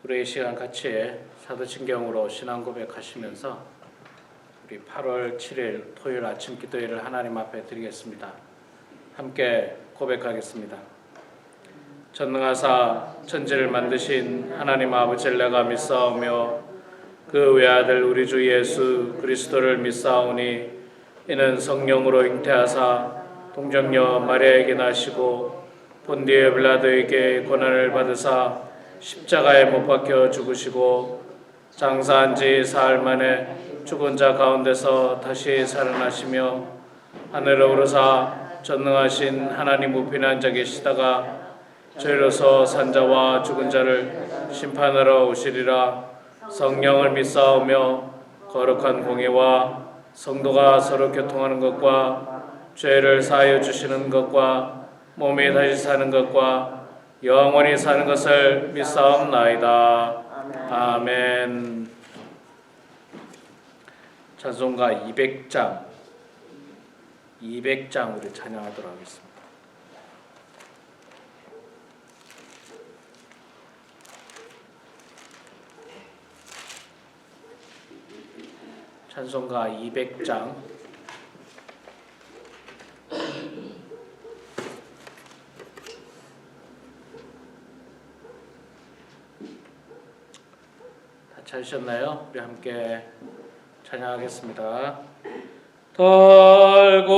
우리 이 시간 같이 사도신경으로 신앙 고백하시면서 우리 8월 7일 토요일 아침 기도회를 하나님 앞에 드리겠습니다. 함께 고백하겠습니다. 전능하사 천지를 만드신 하나님 아버지를 내가 믿사오며 그 외아들 우리 주 예수 그리스도를 믿사오니 이는 성령으로 잉태하사 동정녀 마리아에게 나시고 본디오 빌라도에게 고난을 받으사 십자가에 못 박혀 죽으시고 장사한 지 사흘 만에 죽은 자 가운데서 다시 살아나시며 하늘에 오르사 전능하신 하나님 우편에 앉아 계시다가 저희로서 산자와 죽은 자를 심판하러 오시리라. 성령을 믿사오며 거룩한 공예와 성도가 서로 교통하는 것과 죄를 사하여 주시는 것과 몸이 다시 사는 것과 영원히 사는 것을 믿사옵나이다. 아멘. 찬송가 200장 우리 찬양하도록 하겠습니다. 찬송가 200장 찾으셨나요? 우리 함께 찬양하겠습니다. 달고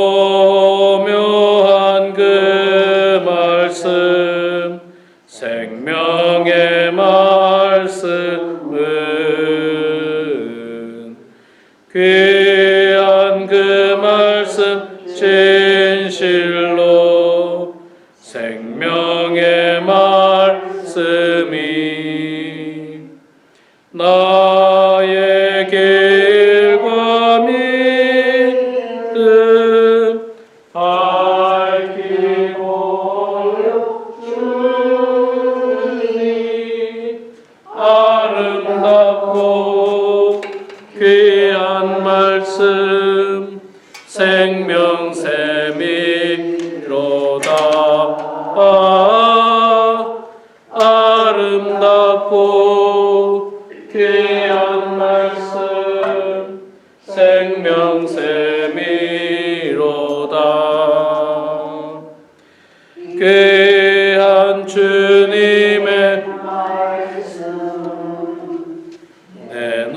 묘한 그 말씀 생명의 말씀은 귀한 그 말씀 진실로 생명의 말씀이 나의 길과 믿음 밝히고 주니 아름답고 귀한 말씀 생명샘이로다. 아름답고 귀한 말씀 생명샘이로다. 귀한 주님의 말씀 내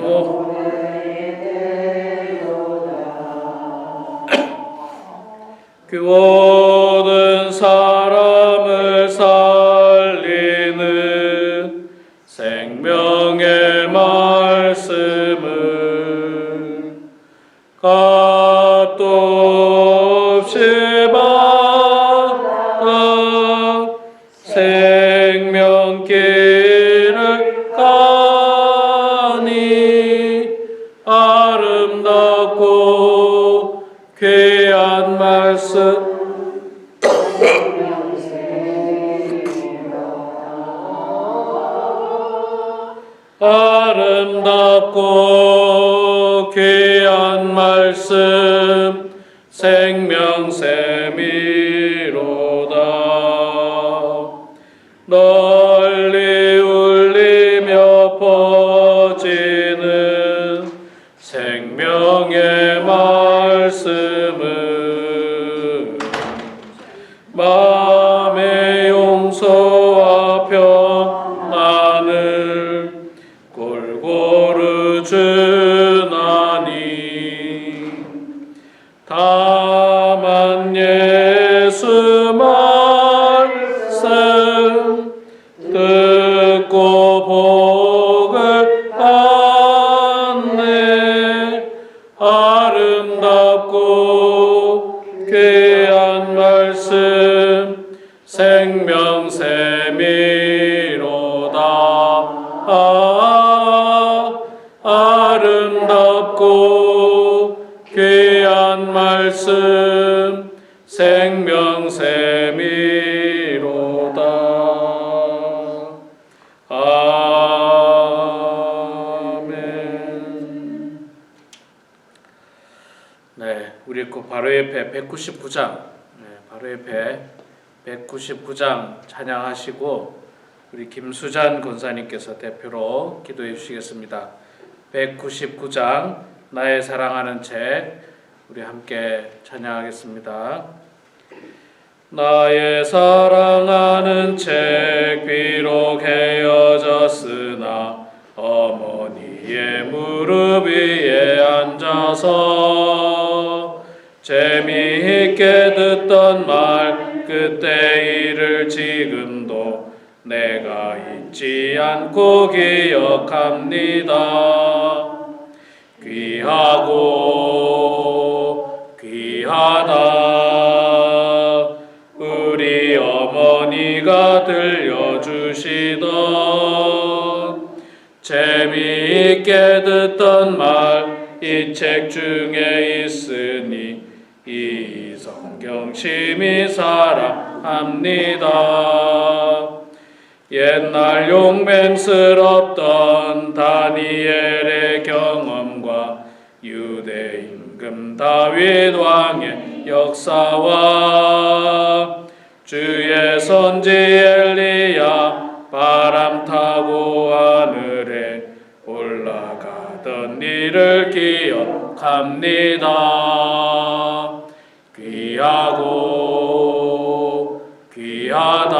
그 모든 사람을 살리는 생명의 말씀을 값도 없이 받아 생명길을 가니 아름답고 귀한 말씀 아름답고 귀한 말씀 생명샘이로다. 널리 울리며 퍼지는 생명의 말씀은 마음의 용서와 평안을 골고루 주나니 다만 예수 말씀 듣고 복을 받네. 아름답고 귀한 말씀 생명샘이로다. 아름답고 귀한 말씀 생명샘이로다. 아멘. 네, 우리 그 바로 옆에 199장 바로 옆에 199장 찬양하시고 우리 김수잔 권사님께서 대표로 기도해 주시겠습니다. 199장 나의 사랑하는 책 우리 함께 찬양하겠습니다. 나의 사랑하는 책 비록 헤어졌으나 어머니의 무릎 위에 앉아서 재미있게 듣던 말 그때 일을 지금도 내가 잊지 않고 기억합니다. 귀하고 귀하다 우리 어머니가 들려주시던 재미있게 듣던 말 이 책 중에 있으니 이 성경 심히 사랑합니다. 옛날 용맹스럽던 다니엘의 경험과 유대 임금 다윗 왕의 역사와 주의 선지 엘리야 바람 타고 하늘에 올라가던 일을 기억합니다. 귀하고 귀하다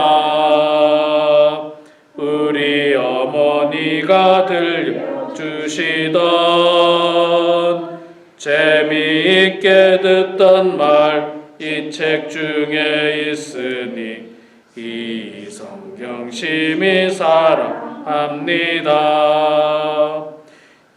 우리 어머니가 들려주시던 재미있게 듣던 말 이 책 중에 있으니 이 성경 심히 사랑합니다.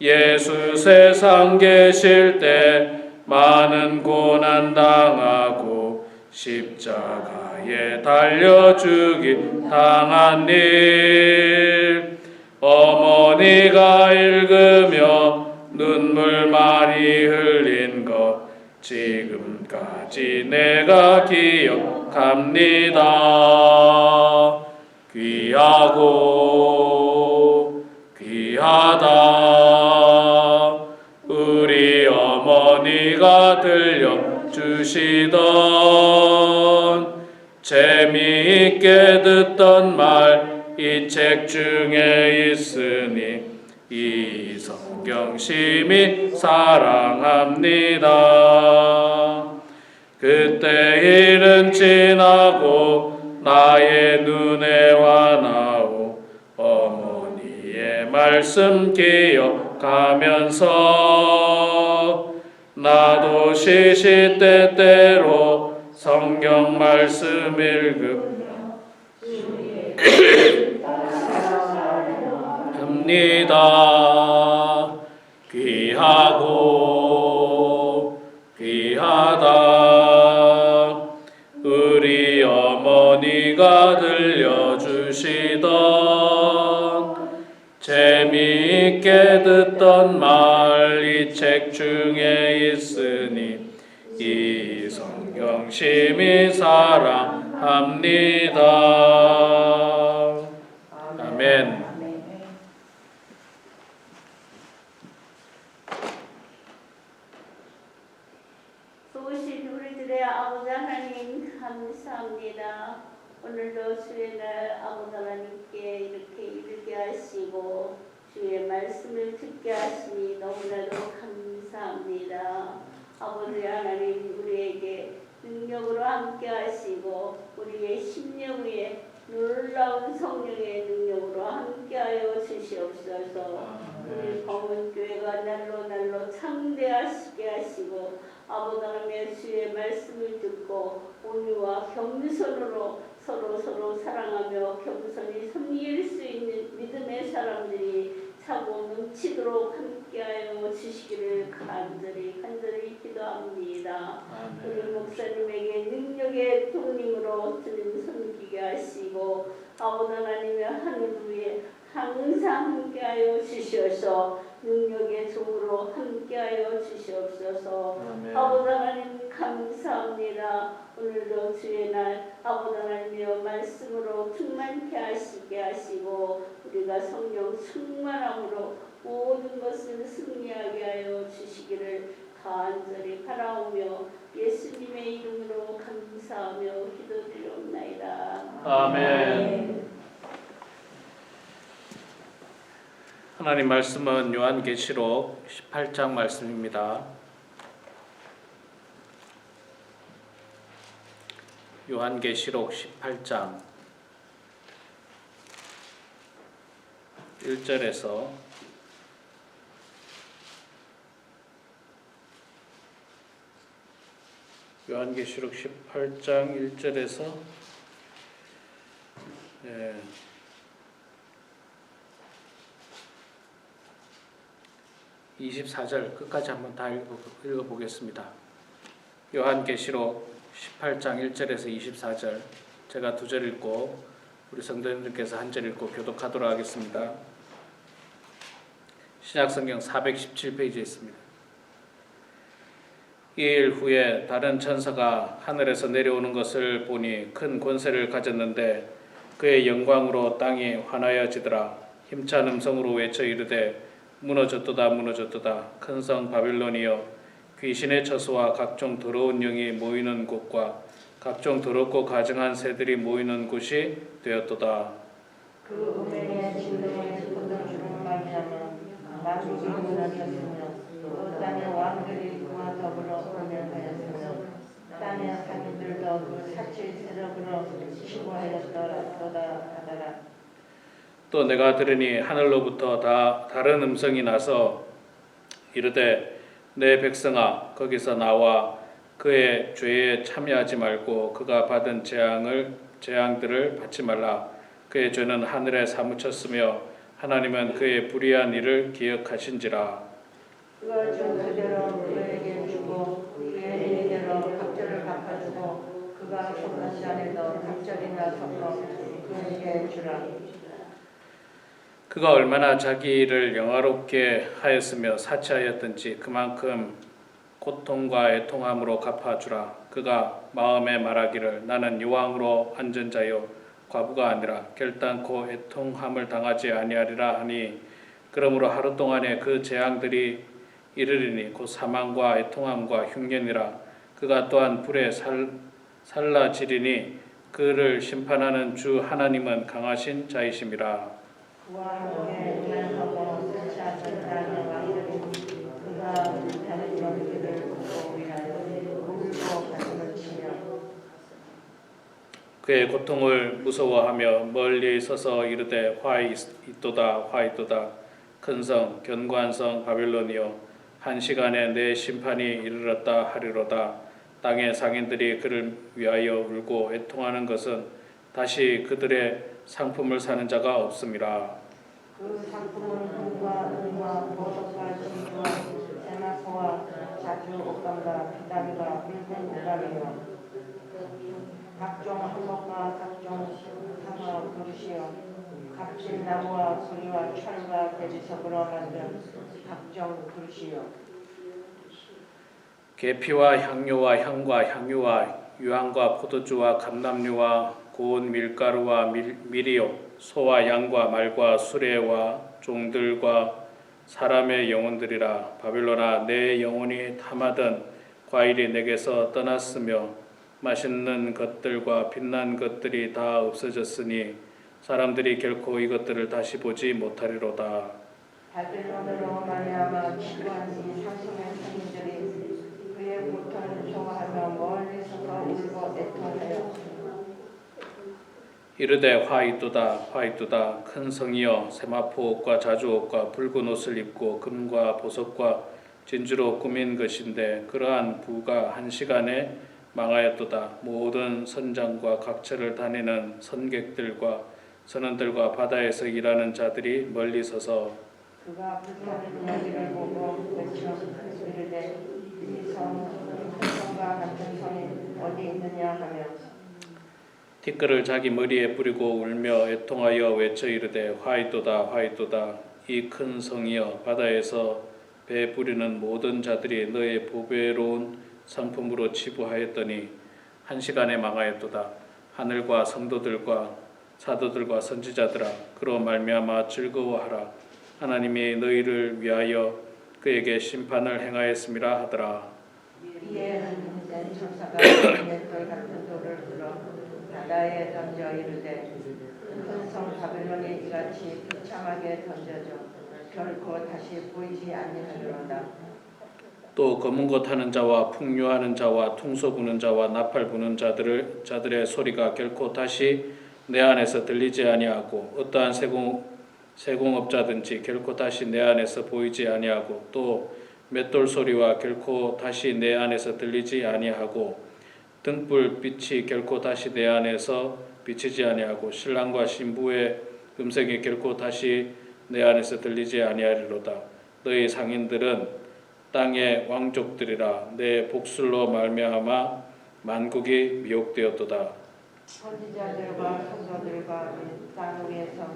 예수 세상 계실 때 많은 고난 당하고 십자가에 달려 죽임 당한 일 어머니가 읽으며 눈물 많이 흘린 것 지금까지 내가 기억합니다. 귀하고 귀하다 우리 어머니가 들려주시던 재미있게 듣던 말 이 책 중에 있으니 이 성경 심히 사랑합니다. 그때 일은 지나고 나의 눈에 와나오 어머니의 말씀 기억하면서 나도 시시때때로 성경 말씀 읽으며 합니다. 귀하고 귀하다 우리 어머니가 들려주시던 재미있게 듣던 말 이 책 중에 있으니 이 성경 심히 사랑합니다. 아멘. 좋으신 우리들의 아버지 하나님 감사합니다. 오늘도 주의 날 아버지 하나님께 이렇게 이르게 하시고 주의 말씀을 듣게 하시니 너무나도 감사합니다. 아버지 하나님 우리에게 능력으로 함께 하시고 우리의 심령 위에 놀라운 성령의 능력으로 함께하여 주시옵소서. 우리 검은교회가 날로 창대하시게 하시고 아버지 하나님의 주의 말씀을 듣고 온유와 겸손으로 서로 사랑하며 겸손히 섬길 수 있는 믿음의 사람들이 차고 넘치도록 함께하여 주시기를 간절히 기도합니다. 우리 목사님에게 능력의 동림으로 주님 섬기게 하시고 아버지 하나님의 하늘 위에 항상 함께하여 주시어서 능력의 종으로 함께하여 주시옵소서. 아버지 하나님 감사합니다. 오늘도 주의 날 아버지 하나님의 말씀으로 충만케 하시게 하시고 우리가 성령 충만함으로 모든 것을 승리하게 하여 주시기를 간절히 바라오며 예수님의 이름으로 감사하며 기도드리옵나이다. 아멘. 하나님 말씀은 요한계시록 18장 말씀입니다. 요한계시록 18장 1절에서 요한계시록 18장 1절에서 24절 끝까지 한번 다 읽어보겠습니다. 요한계시록 18장 1절에서 24절 제가 2절 읽고 우리 성도님들께서 한 절 읽고 교독하도록 하겠습니다. 신약성경 417페이지에 있습니다. 이일 후에 다른 천사가 하늘에서 내려오는 것을 보니 큰 권세를 가졌는데 그의 영광으로 땅이 환하여지더라. 힘찬 음성으로 외쳐 이르되 무너졌도다 무너졌도다 큰 성 바빌론이여 귀신의 처소와 각종 더러운 영이 모이는 곳과 각종 더럽고 가증한 새들이 모이는 곳이 되었도다. 그 은혜의 진동의 쏟아주는 말미암아 만국이 무너졌으며 또 땅의 왕들이 그와 더불어 분열하였으며 땅의 상인들도 그 사칠 세력으로 치부하였도다 하더라. 또 내가 들으니 하늘로부터 다른 음성이 나서 이르되 내 백성아 거기서 나와 그의 죄에 참여하지 말고 그가 받은 재앙들을 받지 말라. 그의 죄는 하늘에 사무쳤으며 하나님은 그의 불의한 일을 기억하신지라. 그가 준 그대로 그에게 주고 그의 일대로 각절을 갚아주고 그가 쏟는 잔에도 각절이나 섞어 그에게 주라. 그가 얼마나 자기를 영화롭게 하였으며 사치하였든지 그만큼 고통과 애통함으로 갚아주라. 그가 마음에 말하기를 나는 유황으로 앉은 자요 과부가 아니라 결단코 애통함을 당하지 아니하리라 하니 그러므로 하루 동안에 그 재앙들이 이르리니 곧 사망과 애통함과 흉년이라. 그가 또한 불에 살라지리니 그를 심판하는 주 하나님은 강하신 자이심이라. 그와 함께 운행하고 사치하던 땅의 왕들이 그가 불타는 연기를 보고 위하여 울고 가슴을 치며 그의 고통을 무서워하며 멀리 서서 이르되 화 있도다 화 있도다 큰 성 견고한 성 바빌론이여 한 시간에 내 심판이 이르렀다 하리로다. 땅의 상인들이 그를 위하여 울고 애통하는 것은 다시 그들의 상품을 사는 자가 없음이라. 그 상품은 금과 은과 보석과 진주와 세마포와 자주 옷감과 피다리와 붉은 우감이요 각종 한복과 각종 상어 그릇이요 값진 나무와 구리와 철과 대리석으로 만든 각종 그릇이요 계피와 향료와 향과 향유와 유황과 포도주와 감람류와 고운 밀가루와 밀이요 소와 양과 말과 수레와 종들과 사람의 영혼들이라. 바빌론아 내 영혼이 탐하던 과일이 내게서 떠났으며 맛있는 것들과 빛난 것들이 다 없어졌으니 사람들이 결코 이것들을 다시 보지 못하리로다. 바빌론으로 말미암아 치부한 이 상승의 상인들이 그의 고통을 좋아하며 멀리서서 울고 애통하여 이르되 화 있도다 화 있도다 큰 성이여 세마포 옷과 자주 옷과 붉은 옷을 입고 금과 보석과 진주로 꾸민 것인데 그러한 부가 한 시간에 망하였도다. 모든 선장과 각처를 다니는 선객들과 선원들과 바다에서 일하는 자들이 멀리 서서 그가 불타는 이야기를 보고 외쳐 이르되 이 성과 같은 성이 어디 있느냐 하며 티끌을 자기 머리에 뿌리고 울며 애통하여 외쳐 이르되 화 있도다 화 있도다 이 큰 성이여 바다에서 배 부리는 모든 자들이 너의 보배로운 상품으로 치부하였더니 한 시간에 망하였도다. 하늘과 성도들과 사도들과 선지자들아 그로 말미암아 즐거워하라. 하나님이 너희를 위하여 그에게 심판을 행하였음이라 하더라. 이에 한 천사가 돌 같은 돌을 들어 바다에 던져 이르되 큰 성 바빌론이 이같이 비참하게 던져져 결코 다시 보이지 아니하리로다. 또 검은 것 하는 자와 풍류하는 자와 퉁소 부는 자와 나팔 부는 자들의 소리가 결코 다시 내 안에서 들리지 아니하고 어떠한 세공업자든지 결코 다시 내 안에서 보이지 아니하고 또 맷돌 소리와 결코 다시 내 안에서 들리지 아니하고 등불 빛이 결코 다시 내 안에서 비치지 아니하고 신랑과 신부의 음성이 결코 다시 내 안에서 들리지 아니하리로다. 너희 상인들은 땅의 왕족들이라 내 복술로 말미암아 만국이 미혹되었도다. 선지자들과 성도들과 땅 위에서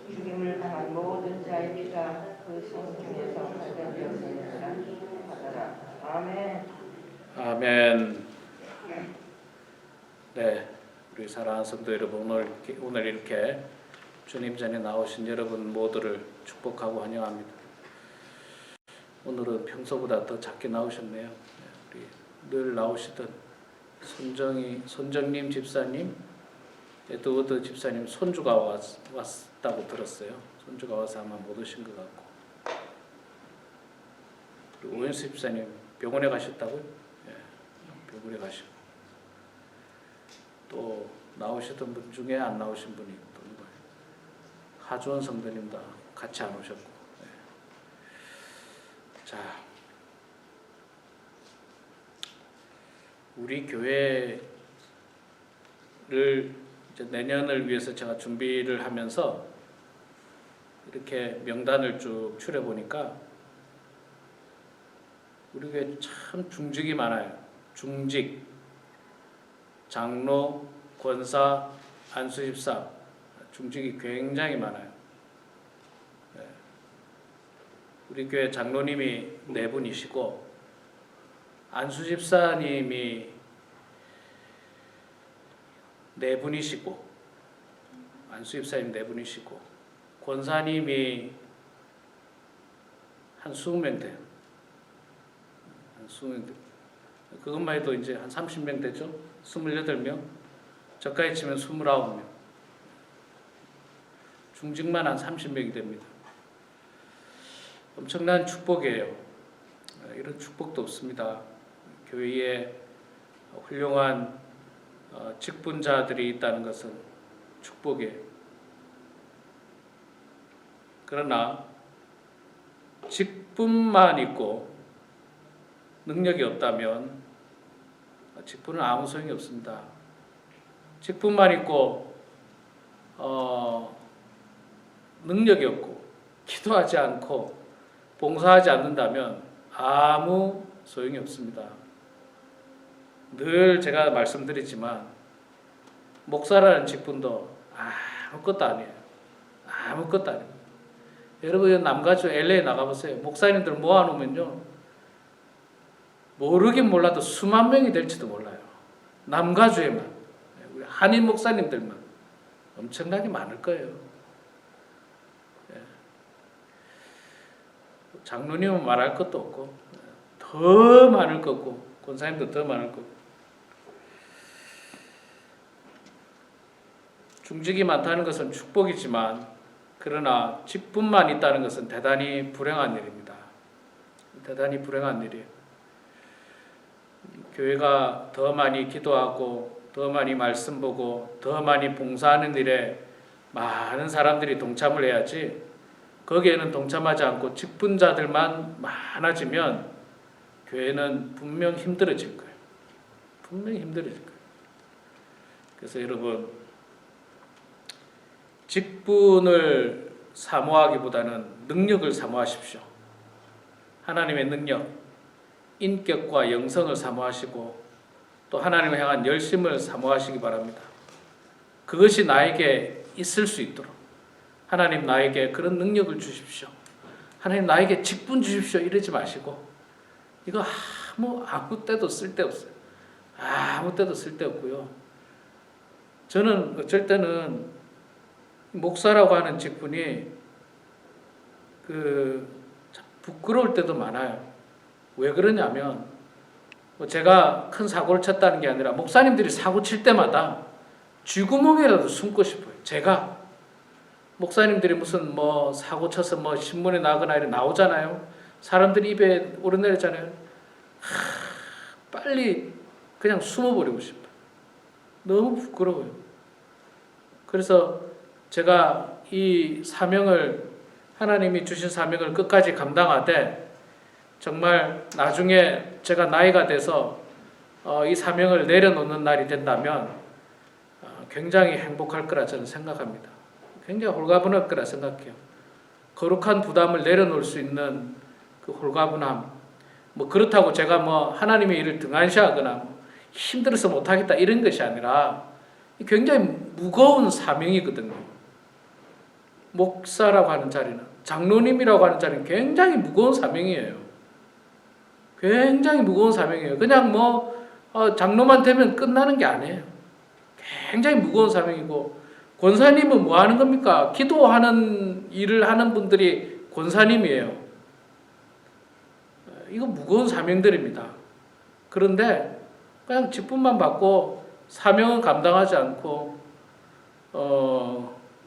죽임을 당한 모든 자의 피가 그 성 중에서 발견되었으니라 하더라. 아멘. 아멘. 네, 우리 사랑하는 성도 여러분, 오늘 이렇게 주님 전에 나오신 여러분 모두를 축복하고 환영합니다. 오늘은 평소보다 더 작게 나오셨네요. 우리 늘 나오시던 손정님 집사님, 에드워드 집사님 손주가 왔다고 들었어요. 손주가 와서 아마 못 오신 것 같고, 그리고 오현수 집사님 병원에 가셨다고요? 병원에 가시고, 또 나오시던 분 중에 안 나오신 분이 또 누구예요? 하주원 성도님도 같이 안 오셨고. 자, 우리 교회를 이제 내년을 위해서 제가 준비를 하면서 이렇게 명단을 쭉 추려보니까 우리 교회 참 중직이 많아요. 중직, 장로, 권사, 안수집사, 중직이 굉장히 많아요. 우리 교회 장로님이 4분이시고 안수집사님이 4분이시고 안수집사님 4분이시고 권사님이 한 20명 돼요. 한 20명 돼요. 그것만 해도 이제 한 30명 되죠. 28명. 저까지 치면 29명. 중직만 한 30명이 됩니다. 엄청난 축복이에요. 이런 축복도 없습니다. 교회에 훌륭한 직분자들이 있다는 것은 축복이에요. 그러나 직분만 있고 능력이 없다면 직분은 아무 소용이 없습니다. 직분만 있고 능력이 없고 기도하지 않고 봉사하지 않는다면 아무 소용이 없습니다. 늘 제가 말씀드리지만 목사라는 직분도 아무것도 아니에요. 아무것도 아니에요. 여러분 남가주 LA 나가보세요. 목사님들 모아놓으면요, 모르긴 몰라도 수만 명이 될지도 몰라요. 남가주에만, 우리 한인 목사님들만 엄청나게 많을 거예요. 장로님은 말할 것도 없고 더 많을 거고 권사님도 더 많을 거고. 중직이 많다는 것은 축복이지만 그러나 직분만 있다는 것은 대단히 불행한 일입니다. 대단히 불행한 일이에요. 교회가 더 많이 기도하고 더 많이 말씀 보고 더 많이 봉사하는 일에 많은 사람들이 동참을 해야지, 거기에는 동참하지 않고 직분자들만 많아지면 교회는 분명 힘들어질 거예요. 분명히 힘들어질 거예요. 그래서 여러분, 직분을 사모하기보다는 능력을 사모하십시오. 하나님의 능력, 인격과 영성을 사모하시고 또 하나님을 향한 열심을 사모하시기 바랍니다. 그것이 나에게 있을 수 있도록 하나님 나에게 그런 능력을 주십시오. 하나님 나에게 직분 주십시오. 이러지 마시고, 이거 아무 때도 쓸데없어요. 아무 때도 쓸데없고요. 저는 어쩔 때는 목사라고 하는 직분이 참 부끄러울 때도 많아요. 왜 그러냐면 제가 큰 사고를 쳤다는 게 아니라 목사님들이 사고 칠 때마다 쥐구멍이라도 숨고 싶어요. 제가 목사님들이 무슨 뭐 사고 쳐서 뭐 신문에 나거나 이렇게 나오잖아요. 사람들이 입에 오르내리잖아요. 빨리 그냥 숨어버리고 싶어요. 너무 부끄러워요. 그래서 제가 이 사명을, 하나님이 주신 사명을 끝까지 감당하되 정말 나중에 제가 나이가 돼서 이 사명을 내려놓는 날이 된다면 굉장히 행복할 거라 저는 생각합니다. 굉장히 홀가분할 거라 생각해요. 거룩한 부담을 내려놓을 수 있는 그 홀가분함. 뭐 그렇다고 제가 뭐 하나님의 일을 등한시하거나 뭐 힘들어서 못하겠다 이런 것이 아니라 굉장히 무거운 사명이거든요. 목사라고 하는 자리는, 장로님이라고 하는 자리는 굉장히 무거운 사명이에요. 굉장히 무거운 사명이에요. 그냥 뭐 장로만 되면 끝나는 게 아니에요. 굉장히 무거운 사명이고, 권사님은 뭐 하는 겁니까? 기도하는 일을 하는 분들이 권사님이에요. 이거 무거운 사명들입니다. 그런데 그냥 직분만 받고 사명은 감당하지 않고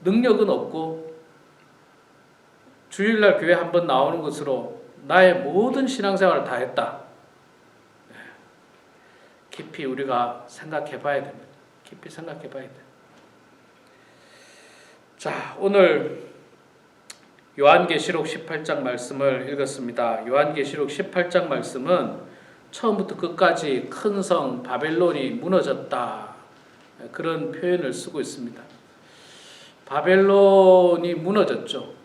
능력은 없고 주일날 교회 한번 나오는 것으로 나의 모든 신앙생활을 다 했다. 깊이 우리가 생각해 봐야 됩니다. 깊이 생각해 봐야 돼요. 자, 오늘 요한계시록 18장 말씀을 읽었습니다. 요한계시록 18장 말씀은 처음부터 끝까지 큰 성 바벨론이 무너졌다, 그런 표현을 쓰고 있습니다. 바벨론이 무너졌죠.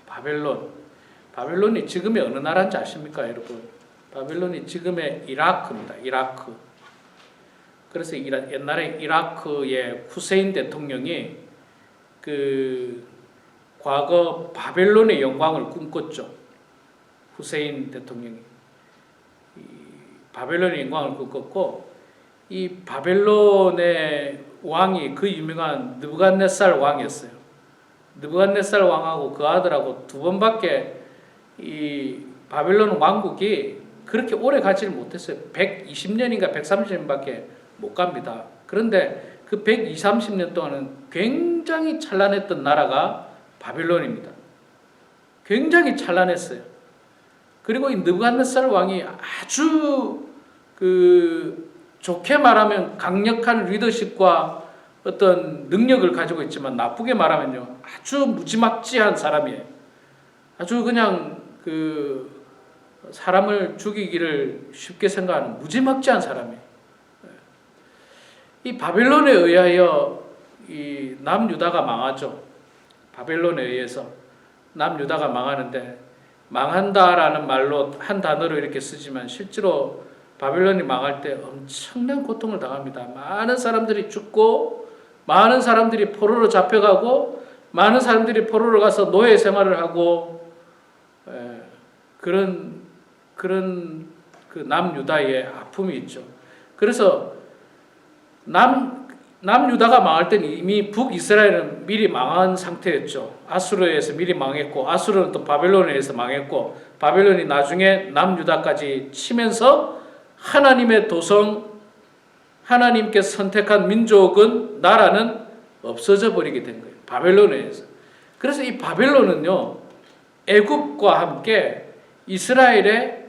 바벨론이 지금의 어느 나라인지 아십니까, 여러분? 바벨론이 지금의 이라크입니다. 이라크. 그래서 옛날에 이라크의 후세인 대통령이 그 과거 바벨론의 영광을 꿈꿨죠. 후세인 대통령이 바벨론의 영광을 꿈꿨고, 이 바벨론의 왕이 그 유명한 느부갓네살 왕이었어요. 느부갓네살 왕하고 그 아들하고 두 번밖에 이 바벨론 왕국이 그렇게 오래 가지를 못했어요. 120년인가 130년밖에 못 갑니다. 그런데 그 120, 30년 동안은 굉장히 찬란했던 나라가 바벨론입니다. 굉장히 찬란했어요. 그리고 이 느부갓네살 왕이 아주 좋게 말하면 강력한 리더십과 어떤 능력을 가지고 있지만, 나쁘게 말하면요, 아주 무지막지한 사람이에요. 아주 그냥 사람을 죽이기를 쉽게 생각하는 무지막지한 사람이에요. 이 바벨론에 의하여 이 남유다가 망하죠. 바벨론에 의해서 남유다가 망하는데, 망한다라는 말로 한 단어로 이렇게 쓰지만 실제로 바벨론이 망할 때 엄청난 고통을 당합니다. 많은 사람들이 죽고, 많은 사람들이 포로로 잡혀가고, 많은 사람들이 포로로 가서 노예 생활을 하고, 그런 그 남유다의 아픔이 있죠. 그래서 남유다가 망할 때는 이미 북이스라엘은 미리 망한 상태였죠. 아수르에서 미리 망했고, 아수르는 또 바벨론에 의해서 망했고, 바벨론이 나중에 남유다까지 치면서 하나님의 도성, 하나님께서 선택한 민족은, 나라는 없어져 버리게 된 거예요. 바벨론에 의해서. 그래서 이 바벨론은요, 애굽과 함께 이스라엘의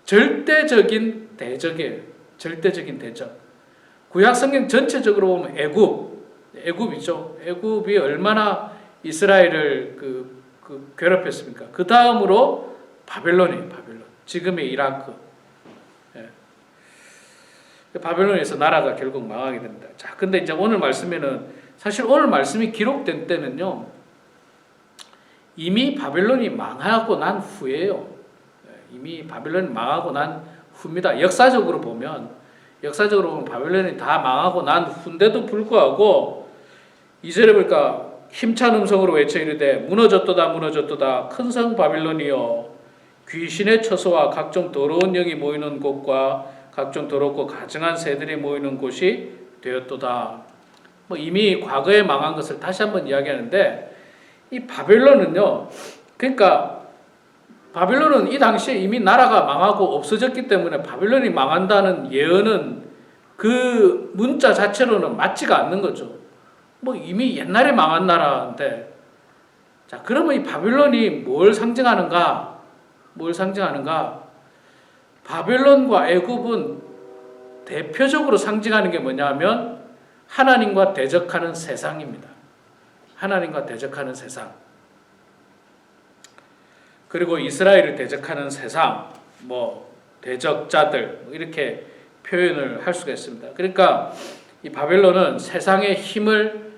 절대적인 대적이에요. 절대적인 대적. 구약 성경 전체적으로 보면 애굽이죠. 애굽이 얼마나 이스라엘을 괴롭혔습니까? 그 다음으로 바벨론이에요. 바벨론. 지금의 이라크. 바벨론에서 나라가 결국 망하게 됩니다. 자, 근데 이제 오늘 말씀에는, 사실 오늘 말씀이 기록된 때는요, 이미 바벨론이 망하고 난 후예요. 이미 바벨론이 망하고 난 후입니다. 역사적으로 보면 바벨론이 다 망하고 난 후인데도 불구하고 2절에 보니까 힘찬 음성으로 외쳐 이르되 무너졌도다 무너졌도다 큰 성 바벨론이여, 귀신의 처소와 각종 더러운 영이 모이는 곳과 각종 더럽고 가증한 새들이 모이는 곳이 되었도다. 뭐 이미 과거에 망한 것을 다시 한번 이야기하는데, 이 바벨론은요, 그러니까 바벨론은 이 당시에 이미 나라가 망하고 없어졌기 때문에 바벨론이 망한다는 예언은 그 문자 자체로는 맞지가 않는 거죠. 뭐 이미 옛날에 망한 나라인데 자, 그러면 이 바벨론이 뭘 상징하는가? 뭘 상징하는가? 바벨론과 애굽은 대표적으로 상징하는 게 뭐냐면 하나님과 대적하는 세상입니다. 하나님과 대적하는 세상. 그리고 이스라엘을 대적하는 세상, 뭐 대적자들 이렇게 표현을 할 수가 있습니다. 그러니까 이 바벨론은 세상의 힘을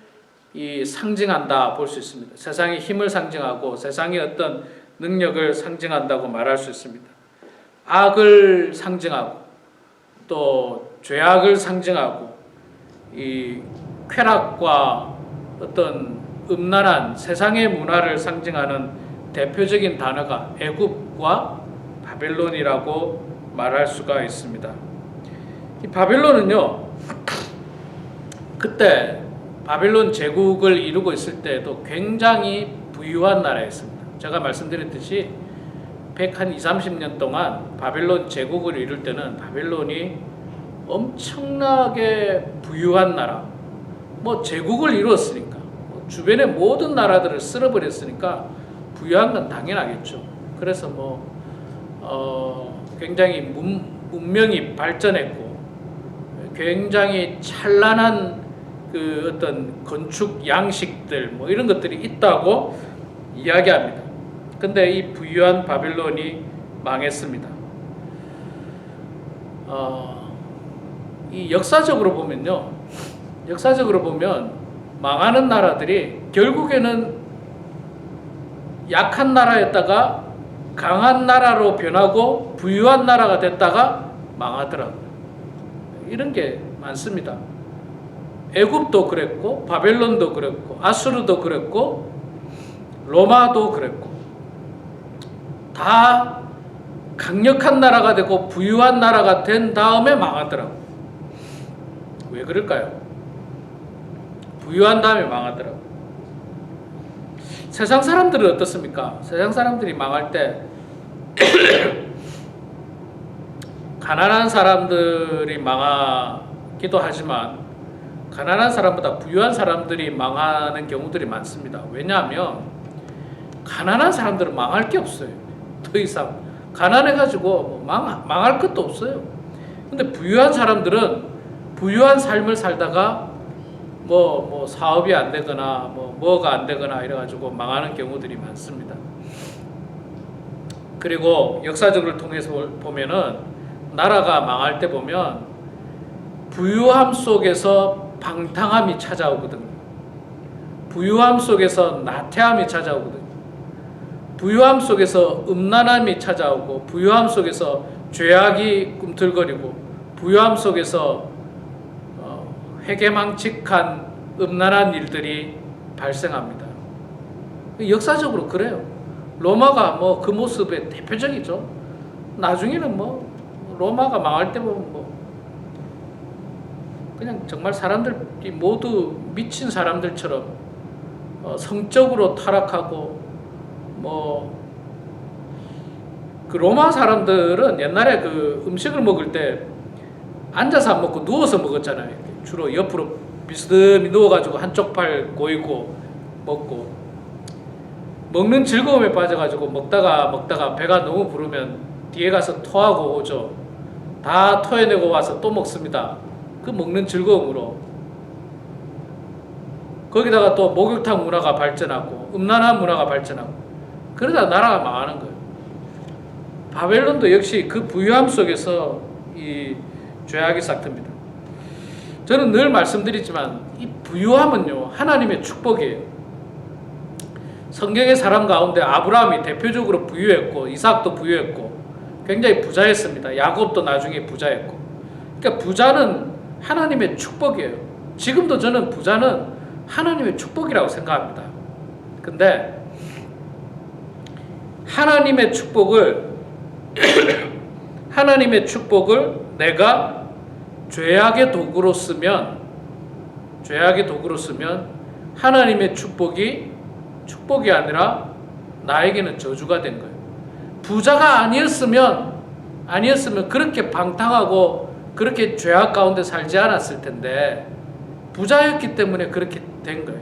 상징한다 볼 수 있습니다. 세상의 힘을 상징하고 세상의 어떤 능력을 상징한다고 말할 수 있습니다. 악을 상징하고 또 죄악을 상징하고 이 쾌락과 어떤 음란한 세상의 문화를 상징하는 대표적인 단어가 애굽과 바벨론이라고 말할 수가 있습니다. 이 바벨론은요, 그때 바벨론 제국을 이루고 있을 때도 굉장히 부유한 나라였습니다. 제가 말씀드렸듯이 120-30년 동안 바벨론 제국을 이룰 때는 바벨론이 엄청나게 부유한 나라, 뭐 제국을 이루었으니까 주변의 모든 나라들을 쓸어버렸으니까 부유한 건 당연하겠죠. 그래서 굉장히 문명이 발전했고 굉장히 찬란한 그 어떤 건축 양식들 뭐 이런 것들이 있다고 이야기합니다. 근데 이 부유한 바벨론이 망했습니다. 이 역사적으로 보면 망하는 나라들이 결국에는 약한 나라였다가 강한 나라로 변하고 부유한 나라가 됐다가 망하더라고요. 이런 게 많습니다. 애굽도 그랬고 바벨론도 그랬고 아수르도 그랬고 로마도 그랬고 다 강력한 나라가 되고 부유한 나라가 된 다음에 망하더라고요. 왜 그럴까요? 부유한 다음에 망하더라고요. 세상 사람들은 어떻습니까? 세상 사람들이 망할 때 가난한 사람들이 망하기도 하지만 가난한 사람보다 부유한 사람들이 망하는 경우들이 많습니다. 왜냐하면 가난한 사람들은 망할 게 없어요. 더 이상 가난해가지고 망할 것도 없어요. 근데 부유한 사람들은 부유한 삶을 살다가 뭐 사업이 안 되거나 뭐가 안 되거나 이래가지고 망하는 경우들이 많습니다. 그리고 역사적으로 통해서 보면은 나라가 망할 때 보면 부유함 속에서 방탕함이 찾아오거든요. 부유함 속에서 나태함이 찾아오거든요. 부유함 속에서 음란함이 찾아오고 부유함 속에서 죄악이 꿈틀거리고 부유함 속에서 회개망측한 음란한 일들이 발생합니다. 역사적으로 그래요. 로마가 그 모습의 대표적이죠. 나중에는 로마가 망할 때 보면 그냥 정말 사람들이 모두 미친 사람들처럼 성적으로 타락하고 그 로마 사람들은 옛날에 그 음식을 먹을 때 앉아서 안 먹고 누워서 먹었잖아요. 주로 옆으로 비스듬히 누워가지고 한쪽 팔 고이고 먹고 먹는 즐거움에 빠져가지고 먹다가 배가 너무 부르면 뒤에 가서 토하고 오죠. 다 토해내고 와서 또 먹습니다. 그 먹는 즐거움으로. 거기다가 또 목욕탕 문화가 발전하고 음란한 문화가 발전하고 그러다 나라가 망하는 거예요. 바벨론도 역시 그 부유함 속에서 이 죄악이 싹틉니다. 저는 늘 말씀드리지만 이 부유함은요 하나님의 축복이에요. 성경의 사람 가운데 아브라함이 대표적으로 부유했고 이삭도 부유했고 굉장히 부자였습니다. 야곱도 나중에 부자였고. 그러니까 부자는 하나님의 축복이에요. 지금도 저는 부자는 하나님의 축복이라고 생각합니다. 근데 하나님의 축복을 내가 죄악의 도구로 쓰면 하나님의 축복이 아니라 나에게는 저주가 된 거예요. 부자가 아니었으면 그렇게 방탕하고 그렇게 죄악 가운데 살지 않았을 텐데 부자였기 때문에 그렇게 된 거예요.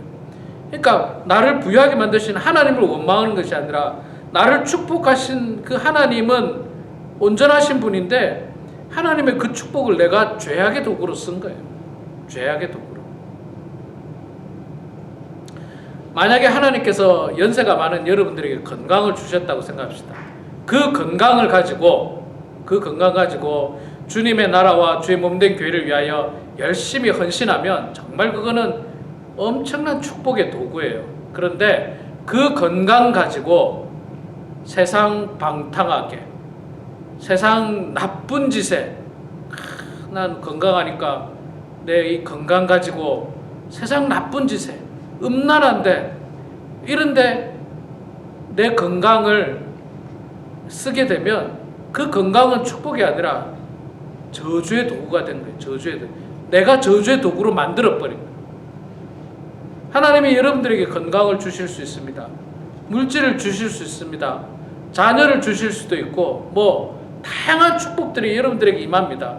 그러니까 나를 부유하게 만드신 하나님을 원망하는 것이 아니라 나를 축복하신 그 하나님은 온전하신 분인데 하나님의 그 축복을 내가 죄악의 도구로 쓴 거예요. 죄악의 도구로. 만약에 하나님께서 연세가 많은 여러분들에게 건강을 주셨다고 생각합시다. 그 건강을 가지고 주님의 나라와 주의 몸된 교회를 위하여 열심히 헌신하면 정말 그거는 엄청난 축복의 도구예요. 그런데 그 건강 가지고 세상 방탕하게, 세상 나쁜 짓에 난 건강하니까 내 이 건강 가지고 세상 나쁜 짓에 음란한데 이런데 내 건강을 쓰게 되면 그 건강은 축복이 아니라 저주의 도구가 된 거예요. 저주의 도구. 내가 저주의 도구로 만들어버린 거예요. 하나님이 여러분들에게 건강을 주실 수 있습니다. 물질을 주실 수 있습니다. 자녀를 주실 수도 있고 다양한 축복들이 여러분들에게 임합니다.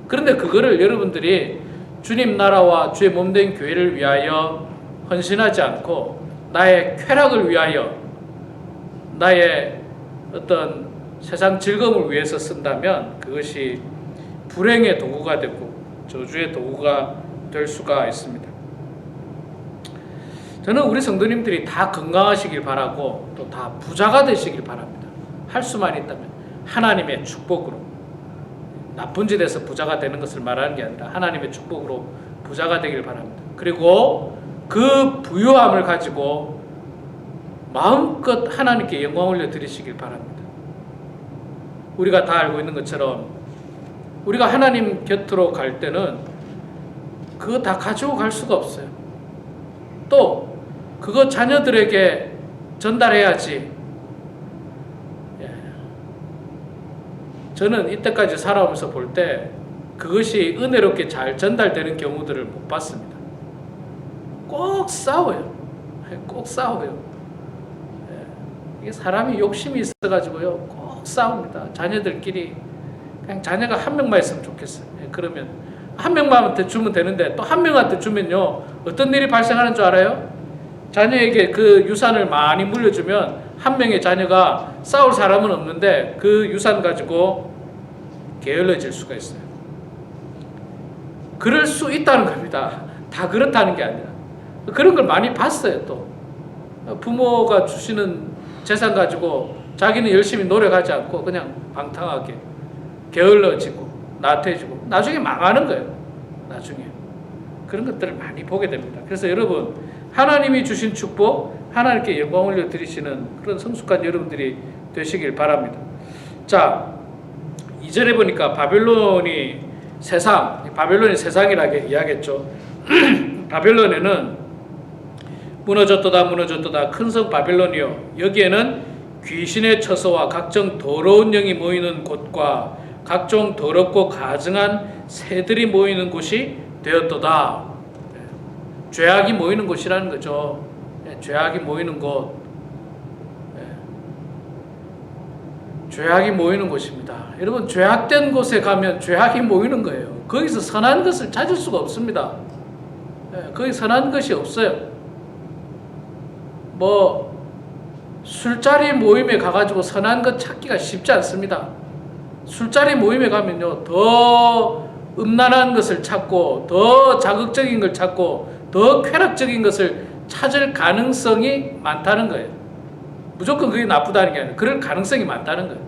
그런데 그거를 여러분들이 주님 나라와 주의 몸된 교회를 위하여 헌신하지 않고 나의 쾌락을 위하여 나의 어떤 세상 즐거움을 위해서 쓴다면 그것이 불행의 도구가 되고 저주의 도구가 될 수가 있습니다. 저는 우리 성도님들이 다 건강하시길 바라고 또 다 부자가 되시길 바랍니다. 할 수만 있다면 하나님의 축복으로, 나쁜 짓에서 부자가 되는 것을 말하는 게 아니라 하나님의 축복으로 부자가 되길 바랍니다. 그리고 그 부유함을 가지고 마음껏 하나님께 영광 올려 드리시길 바랍니다. 우리가 다 알고 있는 것처럼 우리가 하나님 곁으로 갈 때는 그거 다 가지고 갈 수가 없어요. 또 그거 자녀들에게 전달해야지. 저는 이때까지 살아오면서 볼 때 그것이 은혜롭게 잘 전달되는 경우들을 못 봤습니다. 꼭 싸워요. 꼭 싸워요. 이게 사람이 욕심이 있어가지고요. 꼭 싸웁니다. 자녀들끼리. 그냥 자녀가 한 명만 있으면 좋겠어요. 그러면 한 명만한테 주면 되는데 또 한 명한테 주면요. 어떤 일이 발생하는 줄 알아요? 자녀에게 그 유산을 많이 물려주면 한 명의 자녀가 싸울 사람은 없는데 그 유산 가지고 게을러질 수가 있어요. 그럴 수 있다는 겁니다. 다 그렇다는 게 아니라. 그런 걸 많이 봤어요. 또 부모가 주시는 재산 가지고 자기는 열심히 노력하지 않고 그냥 방탕하게 게을러지고 나태해지고 나중에 망하는 거예요. 나중에 그런 것들을 많이 보게 됩니다. 그래서 여러분 하나님이 주신 축복 하나님께 영광 올려 드리시는 그런 성숙한 여러분들이 되시길 바랍니다. 자, 2절에 보니까 바벨론이 세상이라고 이야기했죠. 바벨론에는 무너졌도다 큰 성 바벨론이요 여기에는 귀신의 처소와 각종 더러운 영이 모이는 곳과 각종 더럽고 가증한 새들이 모이는 곳이 되었도다. 죄악이 모이는 곳이라는 거죠. 죄악이 모이는 곳. 죄악이 모이는 곳입니다. 여러분 죄악된 곳에 가면 죄악이 모이는 거예요. 거기서 선한 것을 찾을 수가 없습니다. 거기 선한 것이 없어요. 술자리 모임에 가가지고 선한 것 찾기가 쉽지 않습니다. 술자리 모임에 가면요 더 음란한 것을 찾고 더 자극적인 걸 찾고 더 쾌락적인 것을 찾을 가능성이 많다는 거예요. 무조건 그게 나쁘다는 게 아니라 그럴 가능성이 많다는 거예요.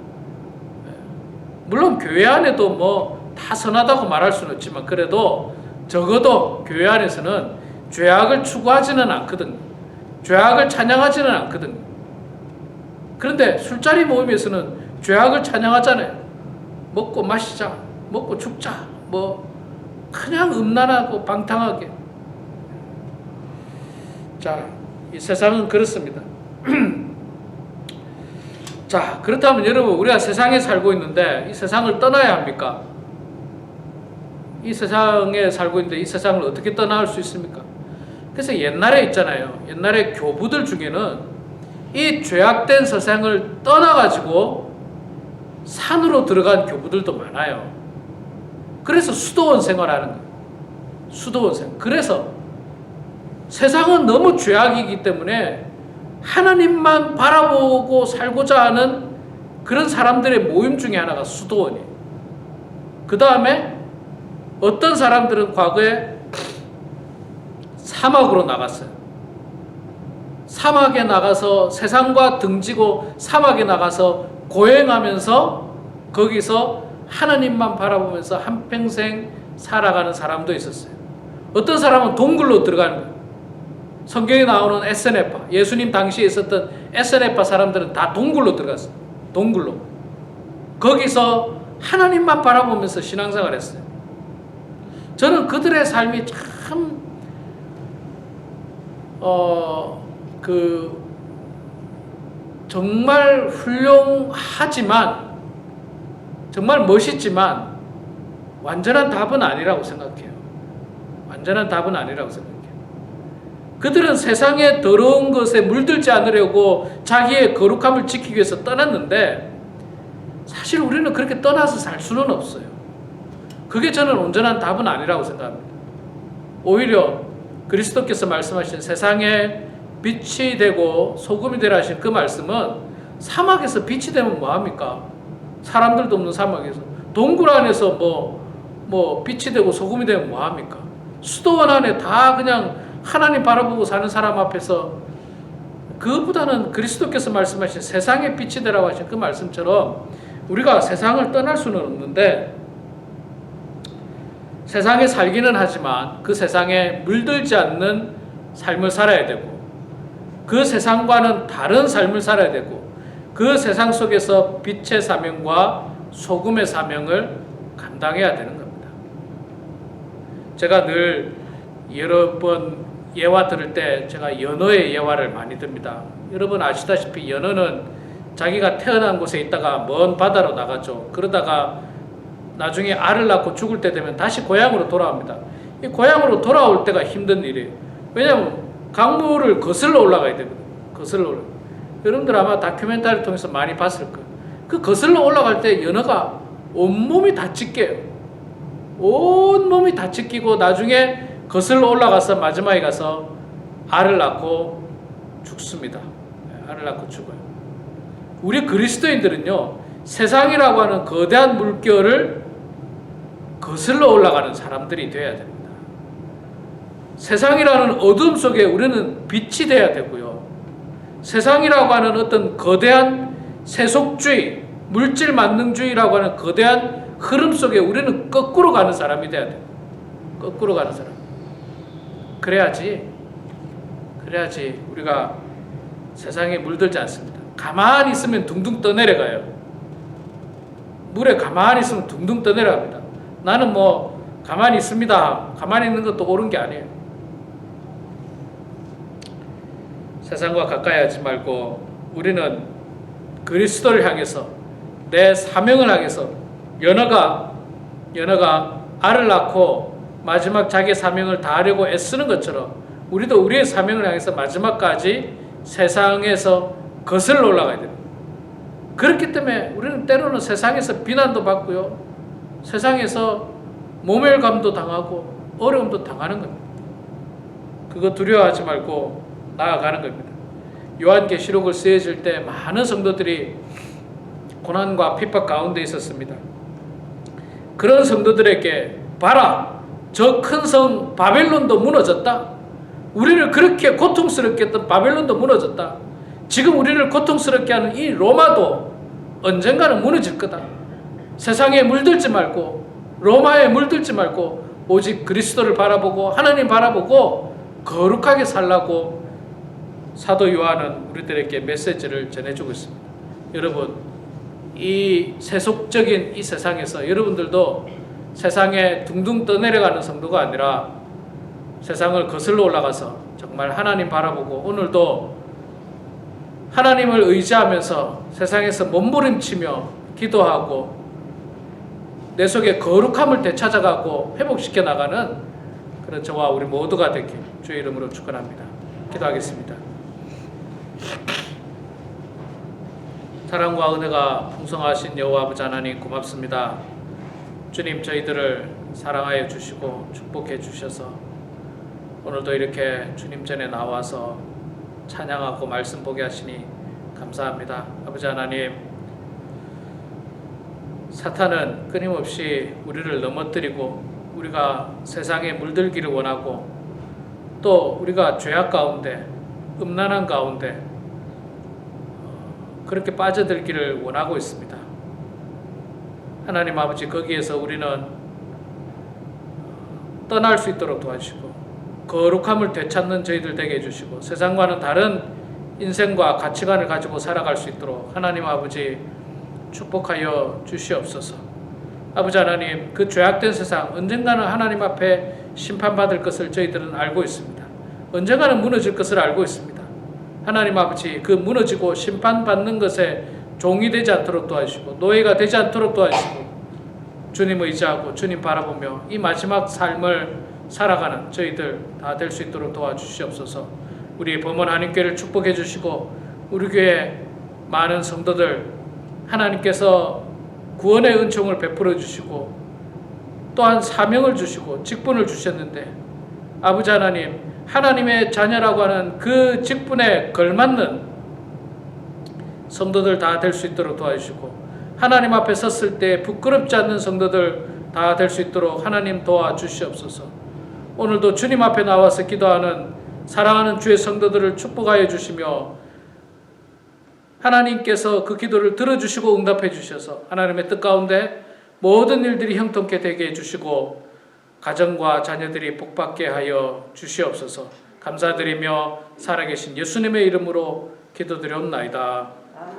물론 교회 안에도 다 선하다고 말할 수는 없지만 그래도 적어도 교회 안에서는 죄악을 추구하지는 않거든요. 죄악을 찬양하지는 않거든요. 그런데 술자리 모임에서는 죄악을 찬양하잖아요. 먹고 마시자, 먹고 죽자, 그냥 음란하고 방탕하게. 자, 이 세상은 그렇습니다. 자, 그렇다면 여러분 우리가 세상에 살고 있는데 이 세상을 떠나야 합니까? 이 세상에 살고 있는데 이 세상을 어떻게 떠나갈 수 있습니까? 그래서 옛날에 있잖아요. 옛날에 교부들 중에는 이 죄악된 세상을 떠나가지고 산으로 들어간 교부들도 많아요. 그래서 수도원 생활하는 거예요. 수도원 생활. 그래서 세상은 너무 죄악이기 때문에 하나님만 바라보고 살고자 하는 그런 사람들의 모임 중에 하나가 수도원이에요. 그 다음에 어떤 사람들은 과거에 사막으로 나갔어요. 사막에 나가서 세상과 등지고 사막에 나가서 고행하면서 거기서 하나님만 바라보면서 한평생 살아가는 사람도 있었어요. 어떤 사람은 동굴로 들어가는 거예요. 성경에 나오는 에스네파, 예수님 당시에 있었던 에스네파 사람들은 다 동굴로 들어갔어요. 동굴로. 거기서 하나님만 바라보면서 신앙생활을 했어요. 저는 그들의 삶이 참 정말 훌륭하지만, 정말 멋있지만 완전한 답은 아니라고 생각해요. 완전한 답은 아니라고 생각해요. 그들은 세상의 더러운 것에 물들지 않으려고 자기의 거룩함을 지키기 위해서 떠났는데, 사실 우리는 그렇게 떠나서 살 수는 없어요. 그게 저는 온전한 답은 아니라고 생각합니다. 오히려 그리스도께서 말씀하신 세상에 빛이 되고 소금이 되라 하신 그 말씀은 사막에서 빛이 되면 뭐합니까? 사람들도 없는 사막에서 동굴 안에서 뭐 빛이 되고 소금이 되면 뭐합니까? 수도원 안에 다 그냥 하나님 바라보고 사는 사람 앞에서, 그것보다는 그리스도께서 말씀하신 세상에 빛이 되라고 하신 그 말씀처럼 우리가 세상을 떠날 수는 없는데, 세상에 살기는 하지만 그 세상에 물들지 않는 삶을 살아야 되고, 그 세상과는 다른 삶을 살아야 되고, 그 세상 속에서 빛의 사명과 소금의 사명을 감당해야 되는 겁니다. 제가 늘 여러 번 예화 들을 때 제가 연어의 예화를 많이 듭니다. 여러분 아시다시피 연어는 자기가 태어난 곳에 있다가 먼 바다로 나가죠. 그러다가 나중에 알을 낳고 죽을 때 되면 다시 고향으로 돌아옵니다. 이 고향으로 돌아올 때가 힘든 일이에요. 왜냐하면 강물을 거슬러 올라가야 되거든요. 거슬러 올라. 여러분들 아마 다큐멘터리를 통해서 많이 봤을 거예요. 그 거슬러 올라갈 때 연어가 온몸이 다 찢겨요. 온몸이 다 찢기고 나중에 거슬러 올라가서 마지막에 가서 알을 낳고 죽습니다. 알을 낳고 죽어요. 우리 그리스도인들은요, 세상이라고 하는 거대한 물결을 거슬러 올라가는 사람들이 되어야 됩니다. 세상이라는 어둠 속에 우리는 빛이 되어야 되고요. 세상이라고 하는 어떤 거대한 세속주의, 물질 만능주의라고 하는 거대한 흐름 속에 우리는 거꾸로 가는 사람이 되어야 돼요. 거꾸로 가는 사람. 그래야지 우리가 세상에 물들지 않습니다. 가만히 있으면 둥둥 떠내려가요. 물에 가만히 있으면 둥둥 떠내려갑니다. 나는 뭐 가만히 있습니다. 가만히 있는 것도 옳은 게 아니에요. 세상과 가까이 하지 말고 우리는 그리스도를 향해서, 내 사명을 향해서, 연어가 알을 낳고 마지막 자기의 사명을 다하려고 애쓰는 것처럼 우리도 우리의 사명을 향해서 마지막까지 세상에서 거슬러 올라가야 됩니다. 그렇기 때문에 우리는 때로는 세상에서 비난도 받고요, 세상에서 모멸감도 당하고 어려움도 당하는 겁니다. 그거 두려워하지 말고 나아가는 겁니다. 요한계시록을 쓰여질 때 많은 성도들이 고난과 핍박 가운데 있었습니다. 그런 성도들에게 봐라, 저 큰 성 바벨론도 무너졌다. 우리를 그렇게 고통스럽게 했던 바벨론도 무너졌다. 지금 우리를 고통스럽게 하는 이 로마도 언젠가는 무너질 거다. 세상에 물들지 말고, 로마에 물들지 말고 오직 그리스도를 바라보고 하나님 바라보고 거룩하게 살라고 사도 요한은 우리들에게 메시지를 전해주고 있습니다. 여러분, 이 세속적인 이 세상에서 여러분들도 세상에 둥둥 떠내려가는 성도가 아니라 세상을 거슬러 올라가서 정말 하나님 바라보고 오늘도 하나님을 의지하면서 세상에서 몸부림치며 기도하고 내 속에 거룩함을 되찾아가고 회복시켜 나가는 그런 저와 우리 모두가 되길 주의 이름으로 축원합니다. 기도하겠습니다. 사랑과 은혜가 풍성하신 여호와 아버지 하나님 고맙습니다. 주님, 저희들을 사랑하여 주시고 축복해 주셔서 오늘도 이렇게 주님 전에 나와서 찬양하고 말씀 보게 하시니 감사합니다. 아버지 하나님, 사탄은 끊임없이 우리를 넘어뜨리고 우리가 세상에 물들기를 원하고 또 우리가 죄악 가운데 음란한 가운데 그렇게 빠져들기를 원하고 있습니다. 하나님 아버지, 거기에서 우리는 떠날 수 있도록 도와주시고 거룩함을 되찾는 저희들 되게 해주시고 세상과는 다른 인생과 가치관을 가지고 살아갈 수 있도록 하나님 아버지 축복하여 주시옵소서. 아버지 하나님, 그 죄악된 세상 언젠가는 하나님 앞에 심판받을 것을 저희들은 알고 있습니다. 언젠가는 무너질 것을 알고 있습니다. 하나님 아버지, 그 무너지고 심판받는 것에 종이 되지 않도록 도와주시고 노예가 되지 않도록 도와주시고 주님 의지하고 주님 바라보며 이 마지막 삶을 살아가는 저희들 다 될 수 있도록 도와주시옵소서. 우리 범원 한인교회를 축복해 주시고 우리 교회 많은 성도들 하나님께서 구원의 은총을 베풀어 주시고 또한 사명을 주시고 직분을 주셨는데 아버지 하나님, 하나님의 자녀라고 하는 그 직분에 걸맞는 성도들 다 될 수 있도록 도와주시고 하나님 앞에 섰을 때 부끄럽지 않는 성도들 다 될 수 있도록 하나님 도와주시옵소서. 오늘도 주님 앞에 나와서 기도하는 사랑하는 주의 성도들을 축복하여 주시며 하나님께서 그 기도를 들어주시고 응답해 주셔서 하나님의 뜻 가운데 모든 일들이 형통케 되게 해주시고 가정과 자녀들이 복받게 하여 주시옵소서. 감사드리며 살아계신 예수님의 이름으로 기도드렸나이다.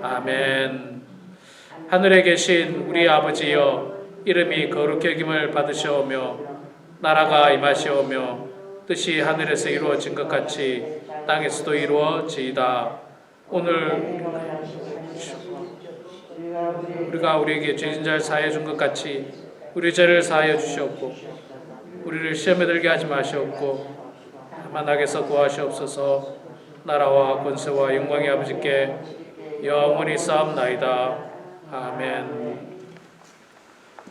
아멘. 하늘에 계신 우리 아버지여, 이름이 거룩히 여김을 받으시오며 나라가 임하시오며 뜻이 하늘에서 이루어진 것 같이 땅에서도 이루어지이다. 오늘 우리가 우리에게 죄진 자를 사하여 준 것 같이 우리 죄를 사하여 주시옵고 우리를 시험에 들게 하지 마시옵고 다만 악에서 구하시옵소서. 나라와 권세와 영광의 아버지께 영원히 싸움나이다. 아멘.